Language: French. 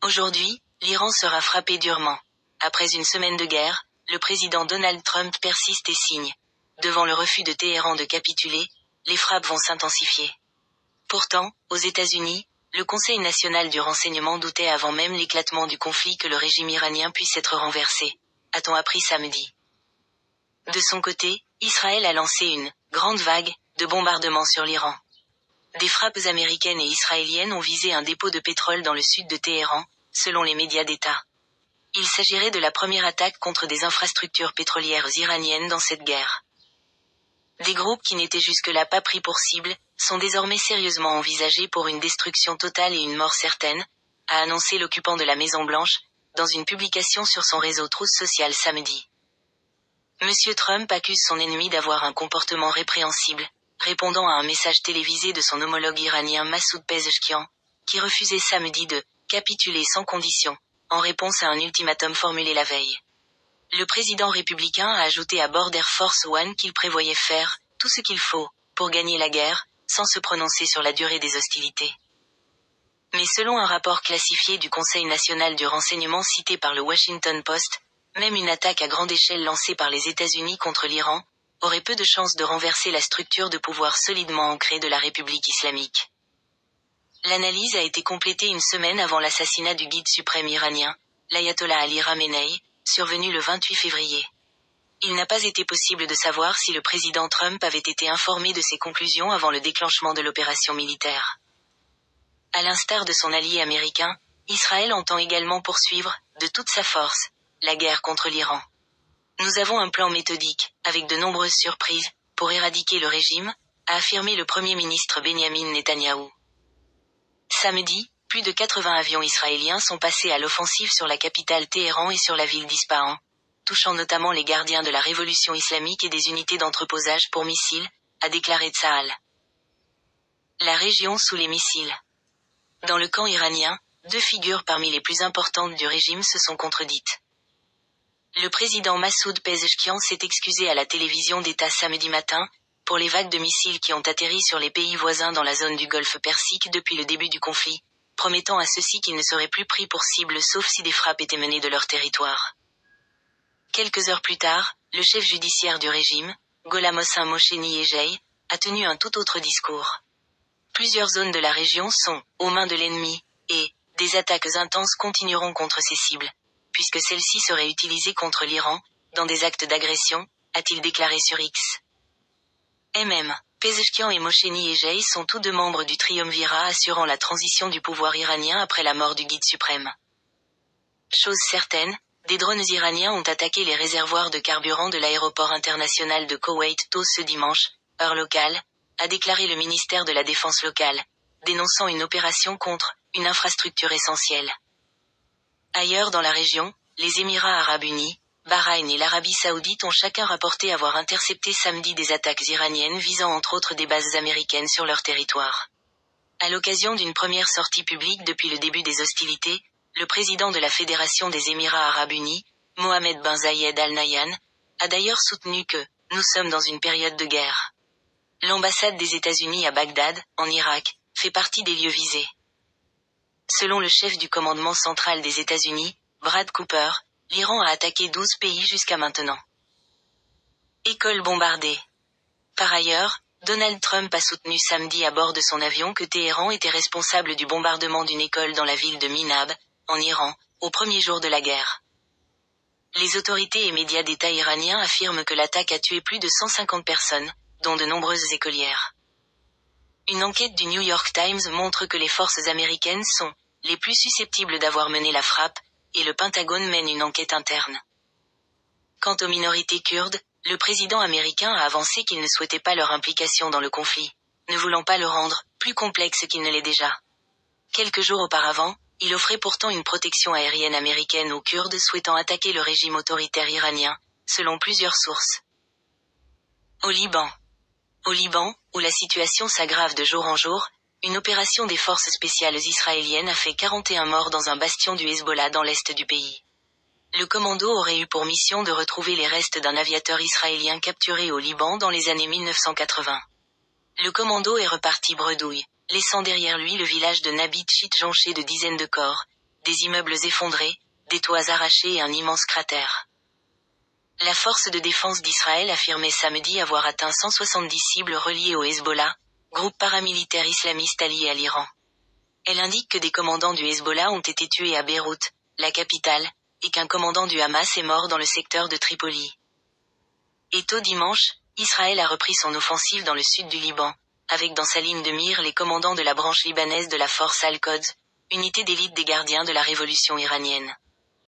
Aujourd'hui, l'Iran sera frappé durement. Après une semaine de guerre, le président Donald Trump persiste et signe. Devant le refus de Téhéran de capituler, les frappes vont s'intensifier. Pourtant, aux États-Unis, le Conseil national du renseignement doutait avant même l'éclatement du conflit que le régime iranien puisse être renversé, a-t-on appris samedi. De son côté, Israël a lancé une « grande vague » de bombardements sur l'Iran. Des frappes américaines et israéliennes ont visé un dépôt de pétrole dans le sud de Téhéran, selon les médias d'État. Il s'agirait de la première attaque contre des infrastructures pétrolières iraniennes dans cette guerre. Des groupes qui n'étaient jusque-là pas pris pour cible, sont désormais sérieusement envisagés pour une destruction totale et une mort certaine, a annoncé l'occupant de la Maison-Blanche, dans une publication sur son réseau Truth Social samedi. Monsieur Trump accuse son ennemi d'avoir un comportement répréhensible, répondant à un message télévisé de son homologue iranien Massoud Pezeshkian, qui refusait samedi de « capituler sans condition », en réponse à un ultimatum formulé la veille. Le président républicain a ajouté à bord d'Air Force One qu'il prévoyait faire « tout ce qu'il faut » pour gagner la guerre, sans se prononcer sur la durée des hostilités. Mais selon un rapport classifié du Conseil national du renseignement cité par le Washington Post, même une attaque à grande échelle lancée par les États-Unis contre l'Iran, aurait peu de chances de renverser la structure de pouvoir solidement ancrée de la République islamique. L'analyse a été complétée une semaine avant l'assassinat du guide suprême iranien, l'ayatollah Ali Khamenei, survenu le 28 février. Il n'a pas été possible de savoir si le président Trump avait été informé de ses conclusions avant le déclenchement de l'opération militaire. À l'instar de son allié américain, Israël entend également poursuivre, de toute sa force, la guerre contre l'Iran. Nous avons un plan méthodique, avec de nombreuses surprises, pour éradiquer le régime, a affirmé le Premier ministre Benyamin Netanyahou. Samedi, plus de 80 avions israéliens sont passés à l'offensive sur la capitale Téhéran et sur la ville d'Ispahan, touchant notamment les gardiens de la révolution islamique et des unités d'entreposage pour missiles, a déclaré Tsahal. La région sous les missiles. Dans le camp iranien, deux figures parmi les plus importantes du régime se sont contredites. Le président Massoud Pezeshkian s'est excusé à la télévision d'État samedi matin, pour les vagues de missiles qui ont atterri sur les pays voisins dans la zone du Golfe Persique depuis le début du conflit, promettant à ceux-ci qu'ils ne seraient plus pris pour cible sauf si des frappes étaient menées de leur territoire. Quelques heures plus tard, le chef judiciaire du régime, Gholam Hossein Mohseni Ejei, a tenu un tout autre discours. Plusieurs zones de la région sont « aux mains de l'ennemi » et « des attaques intenses continueront contre ces cibles », puisque celles-ci seraient utilisées contre l'Iran, dans des actes d'agression, a-t-il déclaré sur X. Pezeshkian et Mohseni Ejei sont tous deux membres du triumvirat assurant la transition du pouvoir iranien après la mort du guide suprême. Chose certaine, des drones iraniens ont attaqué les réservoirs de carburant de l'aéroport international de Koweït tôt ce dimanche, heure locale, a déclaré le ministère de la Défense locale, dénonçant une opération contre une infrastructure essentielle. Ailleurs dans la région, les Émirats arabes unis, Bahreïn et l'Arabie saoudite ont chacun rapporté avoir intercepté samedi des attaques iraniennes visant entre autres des bases américaines sur leur territoire. À l'occasion d'une première sortie publique depuis le début des hostilités, le président de la Fédération des Émirats arabes unis, Mohammed bin Zayed Al Nahyan, a d'ailleurs soutenu que « nous sommes dans une période de guerre ». L'ambassade des États-Unis à Bagdad, en Irak, fait partie des lieux visés. Selon le chef du commandement central des États-Unis, Brad Cooper, l'Iran a attaqué 12 pays jusqu'à maintenant. École bombardée. Par ailleurs, Donald Trump a soutenu samedi à bord de son avion que Téhéran était responsable du bombardement d'une école dans la ville de Minab, en Iran, au premier jour de la guerre. Les autorités et médias d'État iraniens affirment que l'attaque a tué plus de 150 personnes, dont de nombreuses écolières. Une enquête du New York Times montre que les forces américaines sont les plus susceptibles d'avoir mené la frappe, et le Pentagone mène une enquête interne. Quant aux minorités kurdes, le président américain a avancé qu'il ne souhaitait pas leur implication dans le conflit, ne voulant pas le rendre plus complexe qu'il ne l'est déjà. Quelques jours auparavant, il offrait pourtant une protection aérienne américaine aux Kurdes souhaitant attaquer le régime autoritaire iranien, selon plusieurs sources. Au Liban. Au Liban, où la situation s'aggrave de jour en jour, une opération des forces spéciales israéliennes a fait 41 morts dans un bastion du Hezbollah dans l'est du pays. Le commando aurait eu pour mission de retrouver les restes d'un aviateur israélien capturé au Liban dans les années 1980. Le commando est reparti bredouille, laissant derrière lui le village de Nabit Chit jonché de dizaines de corps, des immeubles effondrés, des toits arrachés et un immense cratère. La force de défense d'Israël affirmait samedi avoir atteint 170 cibles reliées au Hezbollah, groupe paramilitaire islamiste allié à l'Iran. Elle indique que des commandants du Hezbollah ont été tués à Beyrouth, la capitale, et qu'un commandant du Hamas est mort dans le secteur de Tripoli. Et tôt dimanche, Israël a repris son offensive dans le sud du Liban, avec dans sa ligne de mire les commandants de la branche libanaise de la force Al-Quds, unité d'élite des gardiens de la révolution iranienne.